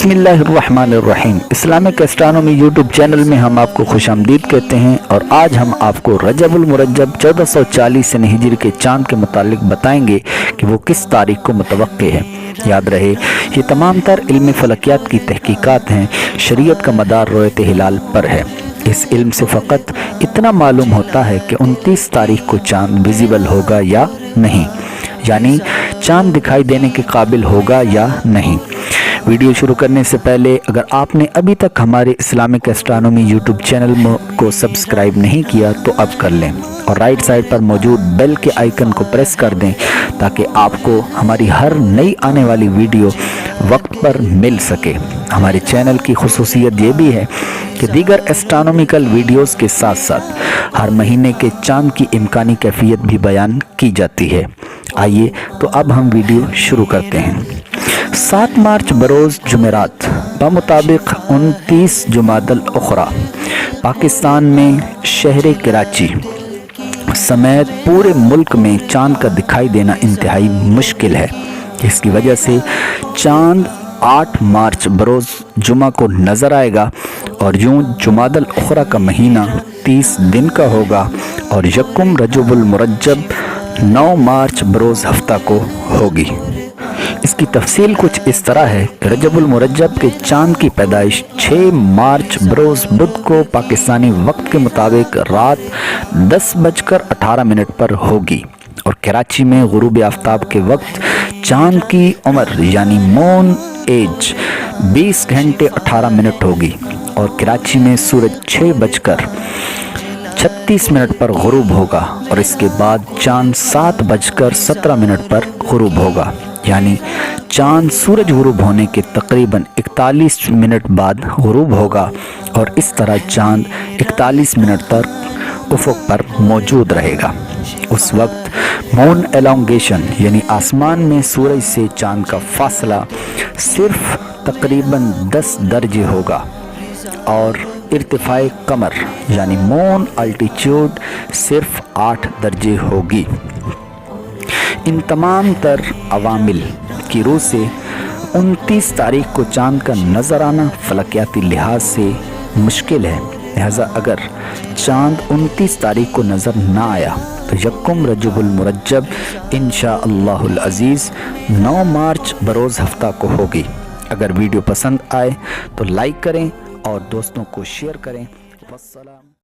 बिस्मिल्लाहिर्रहमानिर्रहीम। Islamic astronomy YouTube channel में हम आपको खुश आमदीद कहते हैं और आज हम आपको रजबुल मुरज्जब 1440 हिजरी के चाँद के मुतालिक बताएंगे कि वो किस तारीख को मुतवक्के है। याद रहे ये तमाम तर इल्म फलकियात की तहकीकात हैं, शरीयत का मदार रोयत हिलाल पर है। इस इल्म से फ़कत इतना मालूम होता है कि 29 तारीख को चाँद विजिबल होगा या नहीं, यानी चाँद दिखाई देने के काबिल होगा या नहीं। वीडियो शुरू करने से पहले अगर आपने अभी तक हमारे इस्लामिक एस्ट्रोनॉमी यूट्यूब चैनल को सब्सक्राइब नहीं किया तो अब कर लें और राइट साइड पर मौजूद बेल के आइकन को प्रेस कर दें ताकि आपको हमारी हर नई आने वाली वीडियो वक्त पर मिल सके। हमारे चैनल की खुसूसियत ये भी है कि दीगर एस्ट्रोनॉमिकल वीडियोस के साथ साथ हर महीने के चाँद की इम्कानी कैफियत भी बयान की जाती है। आइए तो अब हम वीडियो शुरू करते हैं। 7 मार्च बरोज़ जुमेरात बमुताबिक 29 जुमादल उखरा पाकिस्तान में शहर कराची समेत पूरे मुल्क में चाँद का दिखाई देना इंतहाई मुश्किल है। इसकी वजह से चाँद 8 मार्च बरोज़ जुमा को नज़र आएगा और यूं जुमादल उखरा का महीना 30 दिन का होगा और यकुम रजबुल मुरज्जब 9 मार्च बरोज़ हफ्ता को होगी। इसकी तफसील कुछ इस तरह है कि रजबुल मुरज्जब के चाँद की पैदाइश 6 मार्च बरोज़ बुध को पाकिस्तानी वक्त के मुताबिक रात 10:18 पर होगी और कराची में गुरूब आफ्ताब के वक्त चाँद की उम्र यानी मून एज 20 घंटे 18 मिनट होगी और कराची में सूरज 6:36 पर गुरूब होगा और इसके बाद चाँद 7:17 पर गुरूब होगा, यानी चाँद सूरज गुरूब होने के तकरीबन 41 मिनट बाद गुरूब होगा और इस तरह चाँद 41 मिनट तक उफ़ुक़ पर मौजूद रहेगा। उस वक्त मून एलोंगेशन यानी आसमान में सूरज से चाँद का फासला सिर्फ तकरीबन 10 दर्जे होगा और इर्तिफ़ाए कमर यानी मून अल्टीट्यूड सिर्फ 8 दर्जे होगी। इन तमाम तर अवामिल की रूह से 29 तारीख को चाँद का नज़र आना फलकियाती लिहाज से मुश्किल है। लिहाजा अगर चाँद 29 तारीख को नज़र ना आया तो यकुम रजबुल मुरज्जब इंशाअल्लाहुल अज़ीज़ 9 मार्च बरोज़ हफ्ता को होगी। अगर वीडियो पसंद आए तो लाइक करें और दोस्तों को शेयर करें। वस्सलाम।